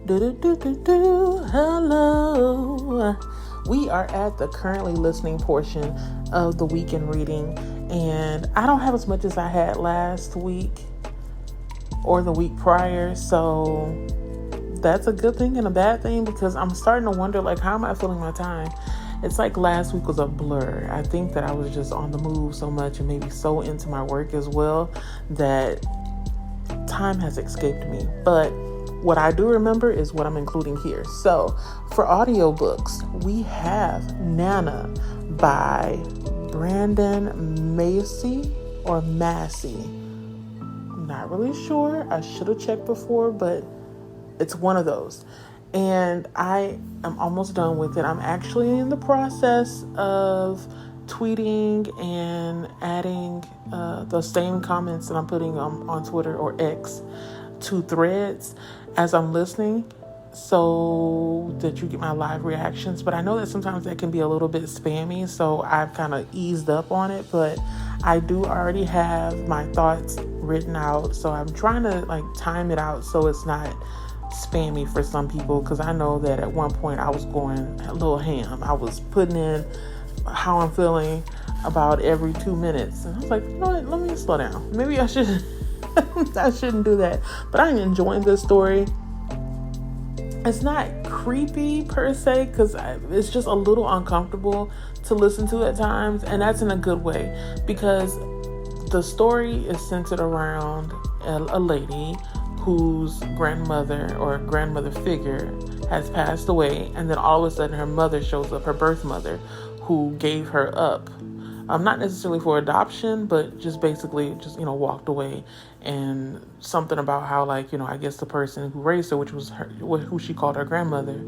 Hello. We are at the currently listening portion of the weekend reading, and I don't have as much as I had last week or the week prior, so that's a good thing and a bad thing, because I'm starting to wonder, like, how am I filling my time? It's like last week was a blur. I think that I was just on the move so much and maybe so into my work as well that time has escaped me. But what I do remember is what I'm including here. So for audiobooks, we have Nana by Brandon Massey or Massey. Not really sure. I should have checked before, but it's one of those. And I am almost done with it. I'm actually in the process of tweeting and adding the same comments that I'm putting on Twitter or X to threads as I'm listening, so that you get my live reactions. But I know that sometimes that can be a little bit spammy, so I've kind of eased up on it. But I do already have my thoughts written out, so I'm trying to like time it out so it's not spammy for some people, because I know that at one point I was going a little ham. I was putting in how I'm feeling about every 2 minutes, and I was like, you know what, let me slow down. Maybe I should I shouldn't do that. But I'm enjoying this story. It's not creepy per se, because it's just a little uncomfortable to listen to at times, and that's in a good way, because the story is centered around a lady whose grandmother or grandmother figure has passed away, and then all of a sudden her mother shows up, her birth mother, who gave her up. Not necessarily for adoption, but just basically walked away. And something about how, like, I guess the person who raised her, which was her, who she called her grandmother,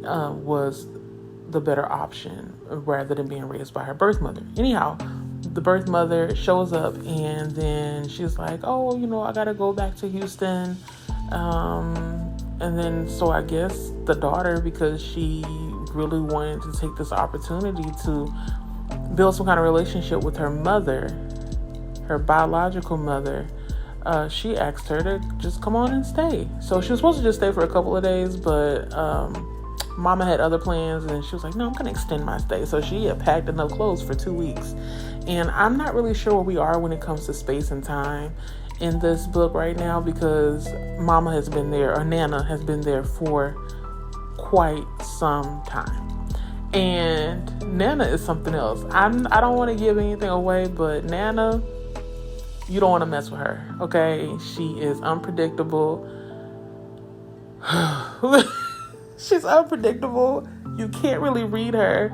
was the better option rather than being raised by her birth mother. Anyhow, the birth mother shows up, and then she's like, oh, I gotta go back to Houston. And then so I guess the daughter, because she really wanted to take this opportunity to build some kind of relationship with her mother, her biological mother, she asked her to just come on and stay. So she was supposed to just stay for a couple of days, but Mama had other plans, and she was like, no, I'm going to extend my stay. So she had packed enough clothes for 2 weeks. And I'm not really sure where we are when it comes to space and time in this book right now, because Mama has been there, or Nana has been there for quite some time. And Nana is something else. I don't want to give anything away, but Nana, you don't want to mess with her, okay? She is unpredictable. She's unpredictable. You can't really read her.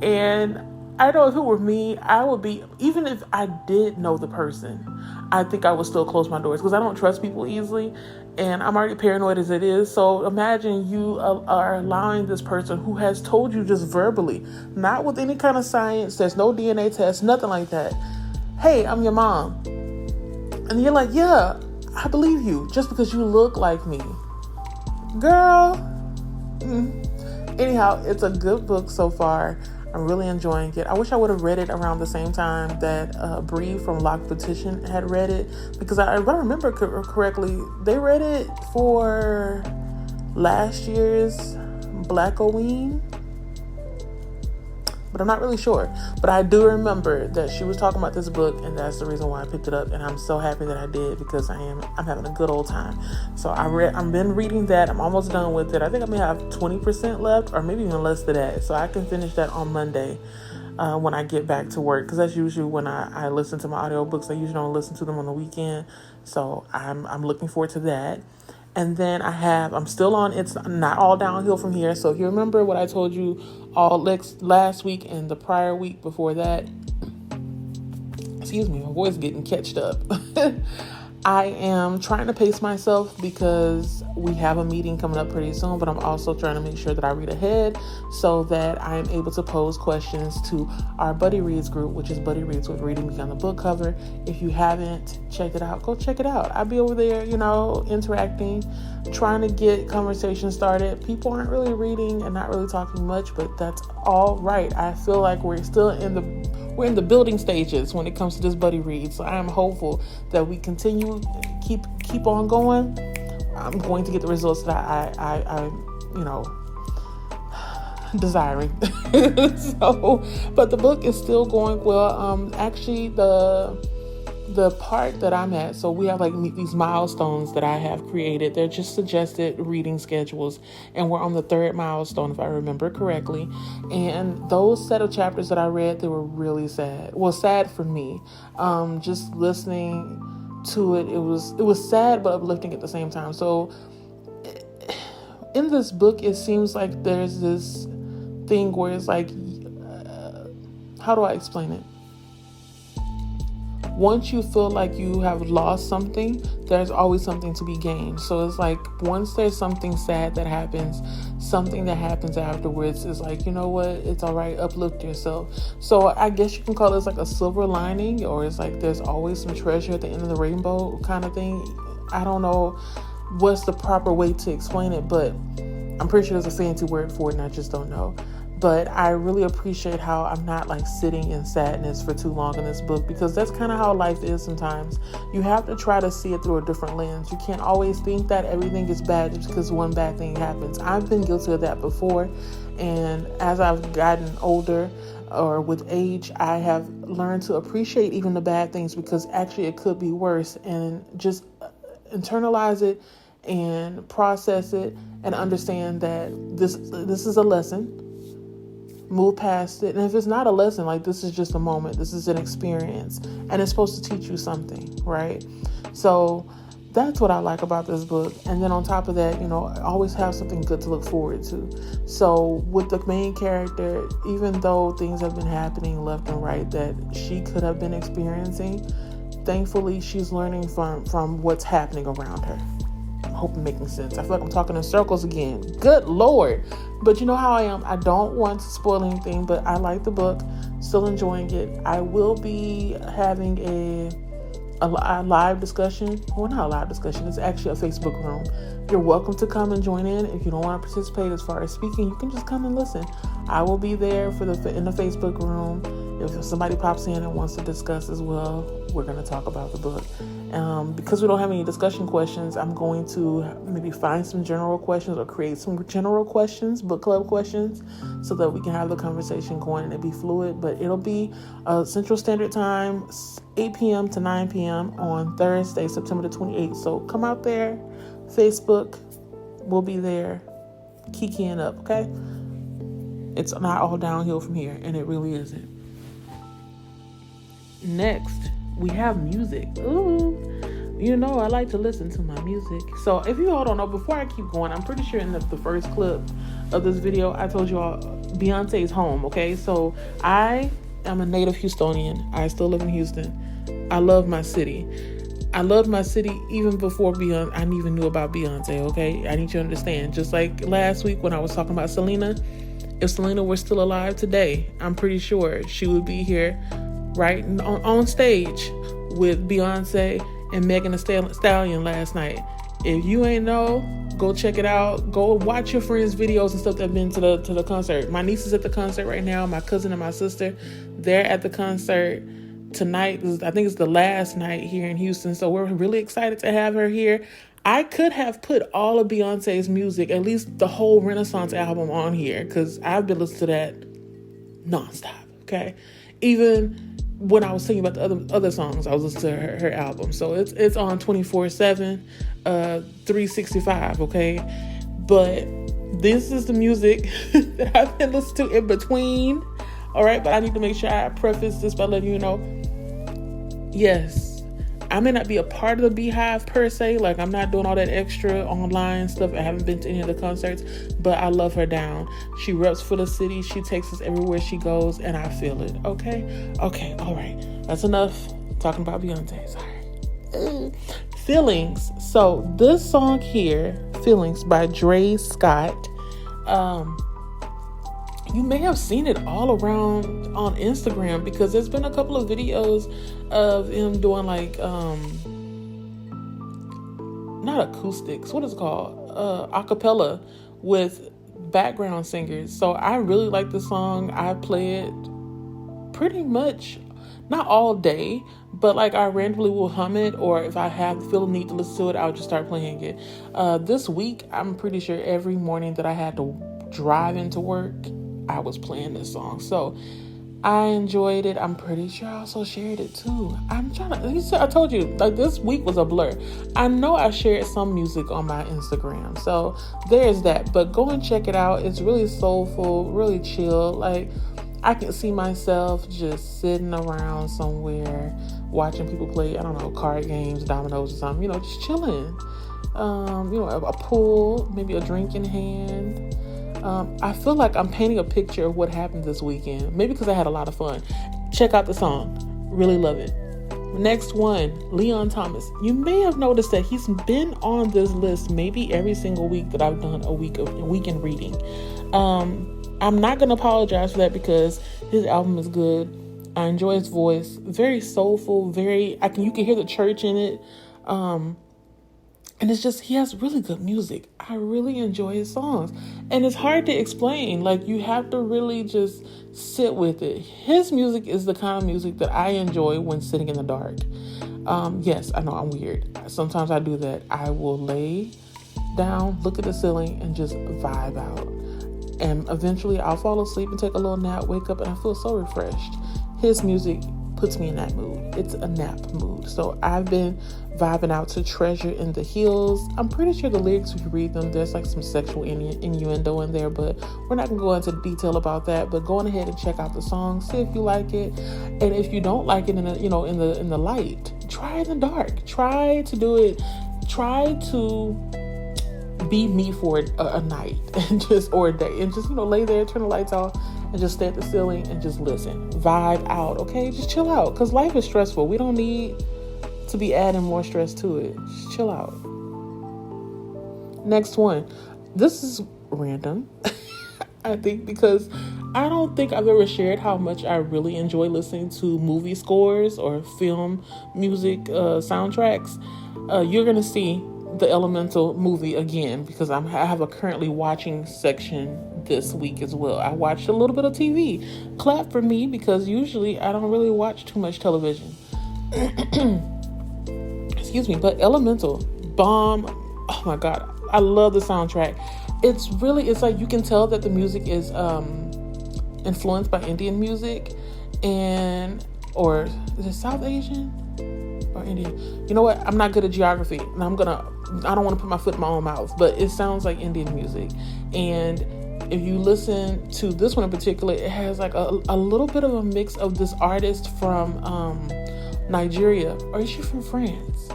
And I know if it were me, I would be, even if I did know the person, I think I would still close my doors, because I don't trust people easily. And I'm already paranoid as it is. So imagine you are allowing this person who has told you just verbally, not with any kind of science, there's no DNA test, nothing like that, hey, I'm your mom. And you're like, yeah, I believe you, just because you look like me. Girl. Anyhow, it's a good book so far. I'm really enjoying it. I wish I would have read it around the same time that Bree from Lock Petition had read it, because if I remember correctly, they read it for last year's Black-O-Ween, but I'm not really sure. But I do remember that she was talking about this book, and that's the reason why I picked it up, and I'm so happy that I did, because I'm having a good old time. So I've been reading that. I'm almost done with it. I think I may have 20% left, or maybe even less than that. So I can finish that on Monday when I get back to work, because that's usually when I listen to my audiobooks. I usually don't listen to them on the weekend, so I'm looking forward to that. And then I'm still on It's Not All Downhill From Here. So if you remember what I told you all last week and the prior week before that, excuse me, my voice is getting catched up. I am trying to pace myself, because we have a meeting coming up pretty soon, but I'm also trying to make sure that I read ahead so that I'm able to pose questions to our Buddy Reads group, which is Buddy Reads with Reading Beyond the Book Cover. If you haven't checked it out, go check it out. I'll be over there, interacting, trying to get conversations started. People aren't really reading and not really talking much, but that's all right. I feel like we're still in the building stages when it comes to this Buddy Read. So I am hopeful that we keep on going. I'm going to get the results that I you know, desiring. So, but the book is still going well. Actually, the part that I'm at, so we have like these milestones that I have created. They're just suggested reading schedules, and we're on the 3rd milestone, if I remember correctly. And those set of chapters that I read, they were really sad. Well, sad for me. Just listening to it, it was sad but uplifting at the same time. So in this book, it seems like there's this thing where it's like, how do I explain it? Once you feel like you have lost something, there's always something to be gained. So it's like, once there's something sad that happens, something that happens afterwards is like, you know what, it's all right, uplift yourself. So I guess you can call this like a silver lining, or it's like there's always some treasure at the end of the rainbow kind of thing. I don't know what's the proper way to explain it, but I'm pretty sure there's a fancy word for it and I just don't know. But I really appreciate how I'm not like sitting in sadness for too long in this book, because that's kind of how life is sometimes. You have to try to see it through a different lens. You can't always think that everything is bad just because one bad thing happens. I've been guilty of that before. And as I've gotten older, or with age, I have learned to appreciate even the bad things, because actually it could be worse, and just internalize it and process it and understand that this is a lesson. Move past it. And if it's not a lesson, like, this is just a moment, this is an experience, and it's supposed to teach you something, right? So that's what I like about this book. And then on top of that, you know, I always have something good to look forward to. So with the main character, even though things have been happening left and right that she could have been experiencing, thankfully she's learning from what's happening around her. I hope I'm making sense. I feel like I'm talking in circles again. Good Lord. But you know how I am. I don't want to spoil anything, but I like the book. Still enjoying it. I will be having a live discussion. Well, not a live discussion. It's actually a Facebook room. You're welcome to come and join in. If you don't want to participate as far as speaking, you can just come and listen. I will be there in the Facebook room. If somebody pops in and wants to discuss as well, we're going to talk about the book. Because we don't have any discussion questions, I'm going to maybe find some general questions or create some general questions, book club questions, so that we can have the conversation going and it be fluid. But it'll be Central Standard Time, 8 p.m. to 9 p.m. on Thursday, September the 28th. So come out there, Facebook, we'll be there, kikiing up, okay? It's not all downhill from here, and it really isn't. Next, we have music. Ooh, you know, I like to listen to my music. So if you all don't know, before I keep going, I'm pretty sure in the first clip of this video, I told you all Beyonce's home, okay? So I am a native Houstonian. I still live in Houston. I love my city. I loved my city even before Beyonce. I even knew about Beyonce, okay? I need you to understand. Just like last week when I was talking about Selena, if Selena were still alive today, I'm pretty sure she would be here right on stage with Beyonce and Megan Thee Stallion last night. If you ain't know, go check it out. Go watch your friends' videos and stuff that have been to the concert. My niece is at the concert right now. My cousin and my sister, they're at the concert tonight. I think it's the last night here in Houston. So we're really excited to have her here. I could have put all of Beyonce's music, at least the whole Renaissance album, on here, because I've been listening to that nonstop, okay? Even when I was thinking about the other songs, I was listening to her album. So it's on 24/7, 365, okay? But this is the music that I've been listening to in between, all right? But I need to make sure I preface this by letting you know, yes, I may not be a part of the Beehive per se. Like, I'm not doing all that extra online stuff. I haven't been to any of the concerts, but I love her down. She reps for the city. She takes us everywhere she goes, and I feel it. Okay, all right. That's enough talking about Beyonce. Sorry. Feelings. So this song here, Feelings by Dre Scott. You may have seen it all around on Instagram, because there's been a couple of videos of him doing like not acoustics, what is it called, acapella with background singers. So I really like the song. I play it pretty much not all day, but like I randomly will hum it, or if I feel the need to listen to it, I'll just start playing it. This week, I'm pretty sure every morning that I had to drive into work, I was playing this song. So I enjoyed it. I'm pretty sure I also shared it too. I told you, like, this week was a blur. I know I shared some music on my Instagram. So there's that. But go and check it out. It's really soulful, really chill. Like, I can see myself just sitting around somewhere watching people play, I don't know, card games, dominoes or something, just chilling. A pool, maybe a drink in hand. I feel like I'm painting a picture of what happened this weekend. Maybe because I had a lot of fun. Check out the song. Really love it. Next one, Leon Thomas. You may have noticed that he's been on this list maybe every single week that I've done a weekend reading. I'm not going to apologize for that because his album is good. I enjoy his voice. Very soulful, you can hear the church in it. And it's just, he has really good music. I really enjoy his songs. And it's hard to explain. Like, you have to really just sit with it. His music is the kind of music that I enjoy when sitting in the dark. Yes, I know I'm weird. Sometimes I do that. I will lay down, look at the ceiling, and just vibe out. And eventually I'll fall asleep and take a little nap, wake up, and I feel so refreshed. His music puts me in that mood. It's a nap mood. So I've been vibing out to Treasure in the Hills. I'm pretty sure the lyrics, if you read them, there's like some sexual innuendo in there, but we're not gonna go into detail about that. But go on ahead and check out the song, see if you like it. And if you don't like it in the light, try it in the dark. Try to do it. Try to be me for a night or a day, and just lay there, turn the lights off, and just stay at the ceiling and just listen, vibe out. Okay, just chill out, because life is stressful. We don't need to be adding more stress to it. Just chill out. Next one, this is random. I think because I don't think I've ever shared how much I really enjoy listening to movie scores or film music soundtracks. You're gonna see the Elemental movie again, because I have a currently watching section this week as well. I watched a little bit of TV. Clap for me, because usually I don't really watch too much television. Excuse me, but Elemental, bomb. Oh my God, I love the soundtrack. It's like you can tell that the music is influenced by Indian music, or is it South Asian or Indian? You know what? I'm not good at geography, and I don't want to put my foot in my own mouth, but it sounds like Indian music. And if you listen to this one in particular, it has like a little bit of a mix of this artist from Nigeria, or is she from France?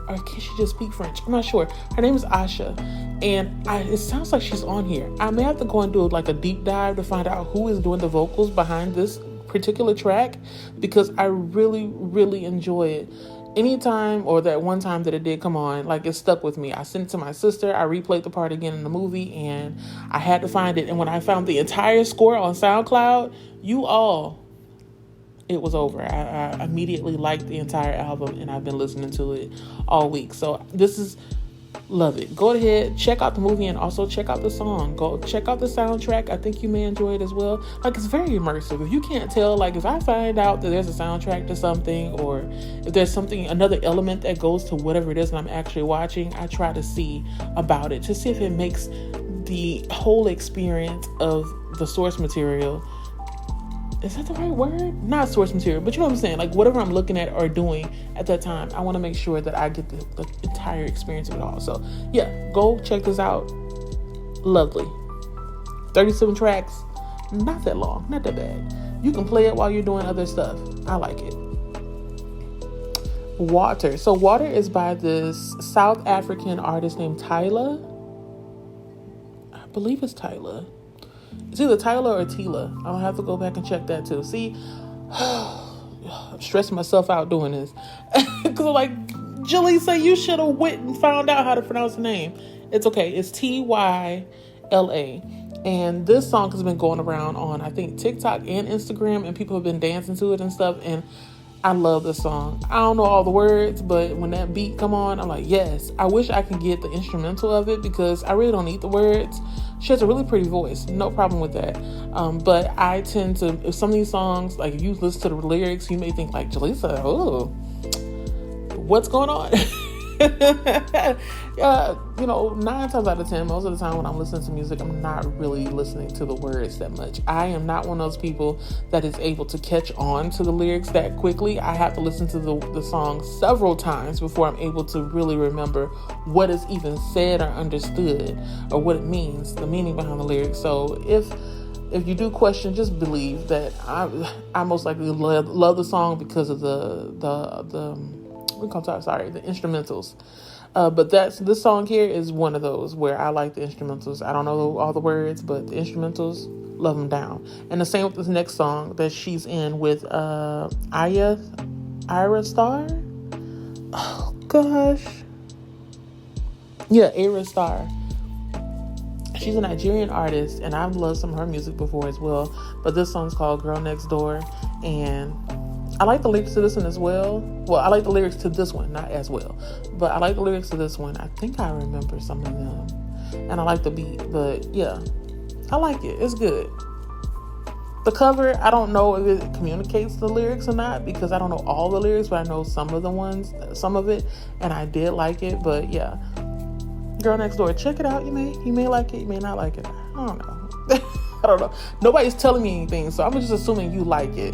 Or can she just speak French? I'm not sure. Her name is Asha, and it sounds like she's on here. I may have to go and do like a deep dive to find out who is doing the vocals behind this particular track, because I really, really enjoy it. Anytime, or that one time that it did come on, like, it stuck with me. I sent it to my sister. I replayed the part again in the movie, and I had to find it. And when I found the entire score on SoundCloud, it was over. I immediately liked the entire album, and I've been listening to it all week. So love it. Go ahead, check out the movie, and also check out the song. Go check out the soundtrack. I think you may enjoy it as well. Like, it's very immersive. If you can't tell, like, if I find out that there's a soundtrack to something, or if there's another element that goes to whatever it is that I'm actually watching, I try to see about it to see if it makes the whole experience of the source material. Is that the right word? Not source material, but you know what I'm saying? Like, whatever I'm looking at or doing at that time, I want to make sure that I get the entire experience of it all. So, yeah, go check this out. Lovely. 37 tracks. Not that long. Not that bad. You can play it while you're doing other stuff. I like it. Water. So, Water is by this South African artist named Tyla. I believe it's Tyla. It's either Tyla or Tila. I'll have to go back and check that too. See, I'm stressing myself out doing this. Because I'm like, Jaleesa, you should have went and found out how to pronounce the name. It's okay. It's Tyla. And this song has been going around on, I think, TikTok and Instagram, and people have been dancing to it and stuff. And I love this song. I don't know all the words, but when that beat come on, I'm like, yes. I wish I could get the instrumental of it, because I really don't need the words. She has a really pretty voice, no problem with that. But I tend to, if some of these songs, like if you listen to the lyrics, you may think like, Jaleesa, oh, what's going on? 9 times out of 10, most of the time when I'm listening to music, I'm not really listening to the words that much. I am not one of those people that is able to catch on to the lyrics that quickly. I have to listen to the song several times before I'm able to really remember what is even said or understood, or what it means, the meaning behind the lyrics. So if you do question, just believe that I most likely love the song because of the instrumentals. But this song here is one of those where I like the instrumentals. I don't know all the words, but the instrumentals, love them down. And the same with this next song that she's in with Ayra Starr. Oh gosh, yeah, Ayra Starr. She's a Nigerian artist, and I've loved some of her music before as well. But this song's called "Girl Next Door," and I like the lyrics to this one as well. Well, I like the lyrics to this one, not as well, but I like the lyrics to this one. I think I remember some of them, and I like the beat. But yeah, I like it. It's good. The cover, I don't know if it communicates the lyrics or not, because I don't know all the lyrics, but I know some of it, and I did like it. But yeah, Girl Next Door, check it out. You may like it, you may not like it. I don't know. I don't know. Nobody's telling me anything, so I'm just assuming you like it.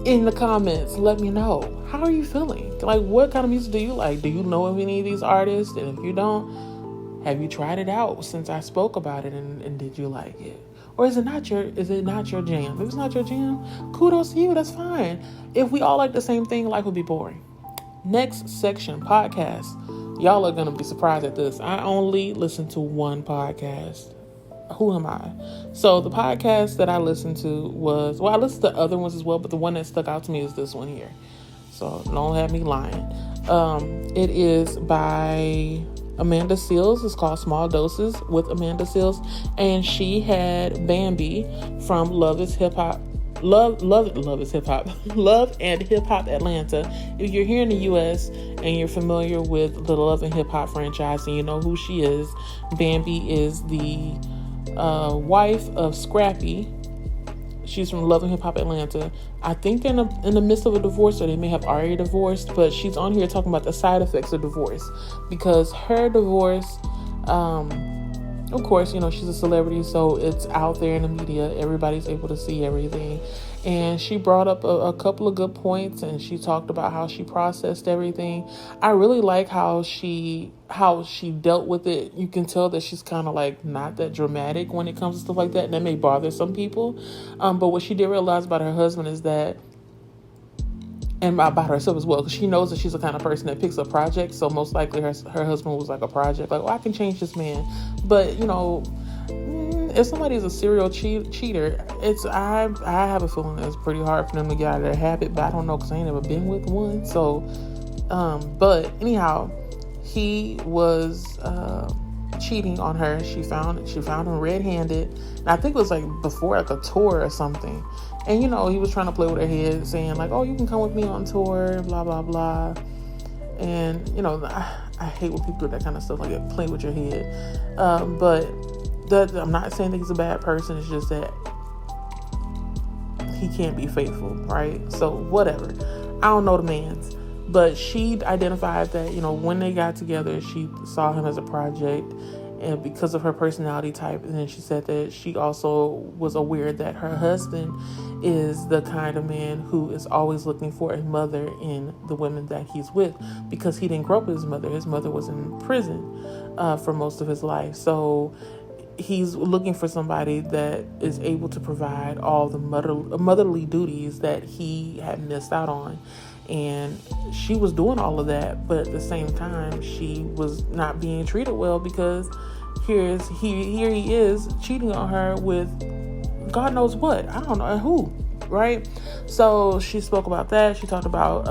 In the comments, let me know. How are you feeling? Like, what kind of music do you like? Do you know of any of these artists? And if you don't, have you tried it out since I spoke about it, and did you like it? Or is it not your jam? If it's not your jam, kudos to you, that's fine. If we all like the same thing, life would be boring. Next section, podcast. Y'all are gonna be surprised at this. I only listen to one podcast. Who am I? So the podcast that I listened to was, I listened to other ones as well, but the one that stuck out to me is this one here. So don't have me lying. It is by Amanda Seales. It's called Small Doses with Amanda Seales. And she had Bambi from Love and Hip Hop Atlanta. If you're here in the U.S. and you're familiar with the Love and Hip Hop franchise and you know who she is, Bambi is the wife of Scrappy. She's from Love and Hip Hop Atlanta. I think in the midst of a divorce, or they may have already divorced, but she's on here talking about the side effects of divorce, because her divorce, of course, she's a celebrity, so it's out there in the media. Everybody's able to see everything. And she brought up a couple of good points, and she talked about how she processed everything. I really like how she dealt with it. You can tell that she's kind of like not that dramatic when it comes to stuff like that, and that may bother some people. But what she did realize about her husband is that, and about herself as well, because she knows that she's the kind of person that picks up projects. So most likely her husband was like a project, like, I can change this man. But if somebody is a serial cheater, I have a feeling that it's pretty hard for them to get out of their habit. But I don't know, because I ain't never been with one. So, but anyhow, he was cheating on her. She found him red-handed, and I think it was like before like a tour or something. And he was trying to play with her head, saying like, "Oh, you can come with me on tour," blah blah blah. And I hate when people do that kind of stuff, like that, play with your head. But I'm not saying that he's a bad person. It's just that he can't be faithful, right? So whatever. I don't know the man's. But she identified that, when they got together, she saw him as a project, and because of her personality type. And then she said that she also was aware that her husband is the kind of man who is always looking for a mother in the women that he's with, because he didn't grow up with his mother. His mother was in prison for most of his life. So he's looking for somebody that is able to provide all the motherly duties that he had missed out on. And she was doing all of that, but at the same time, she was not being treated well, because here he is cheating on her with God knows what. I don't know who, right? So she spoke about that. She talked about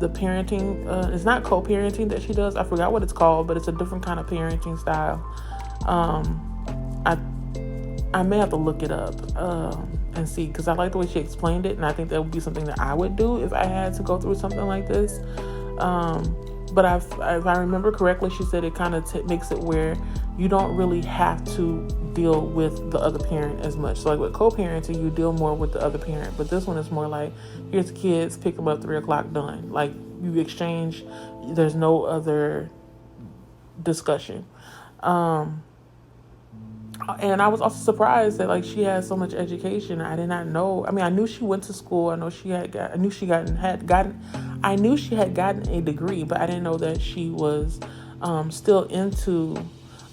the parenting. It's not co-parenting that she does. I forgot what it's called, but it's a different kind of parenting style. I may have to look it up and see, because I like the way she explained it, and I think that would be something that I would do if I had to go through something like this. But if I remember correctly, she said it kind of makes it where you don't really have to deal with the other parent as much. So like with co-parenting, you deal more with the other parent, but this one is more like, here's the kids, pick them up, 3:00, done. Like you exchange, there's no other discussion. And I was also surprised that like she had so much education. I did not know. I mean, I knew she went to school. I knew she had gotten a degree, but I didn't know that she was still into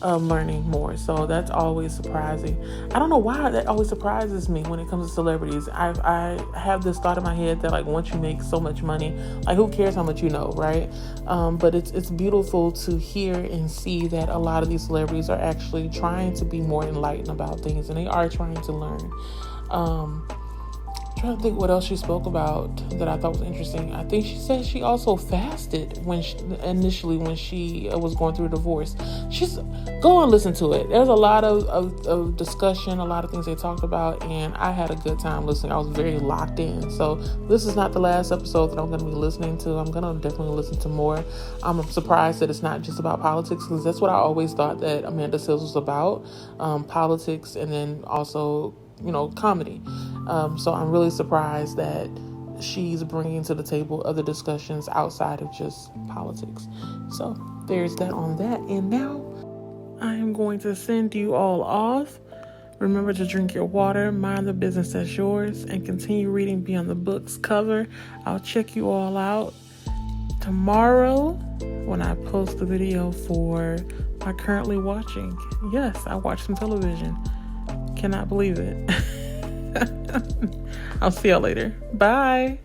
learning more. So that's always surprising. I don't know why that always surprises me when it comes to celebrities. I have this thought in my head that like once you make so much money, like who cares how much you know, right? But it's beautiful to hear and see that a lot of these celebrities are actually trying to be more enlightened about things, and they are trying to learn. Trying to think what else she spoke about that I thought was interesting. I think she said she also fasted initially when she was going through a divorce. Go and listen to it. There's a lot of discussion, a lot of things they talked about, and I had a good time listening. I was very locked in. So this is not the last episode that I'm going to be listening to. I'm going to definitely listen to more. I'm surprised that it's not just about politics, because that's what I always thought that Amanda Seales was about, politics, and then also comedy. So I'm really surprised that she's bringing to the table other discussions outside of just politics. So there's that on that. And now I am going to send you all off. Remember to drink your water, mind the business that's yours, and continue reading Beyond the Books cover. I'll check you all out tomorrow when I post the video for my currently watching. Yes, I watched some television. Cannot believe it. I'll see y'all later. Bye.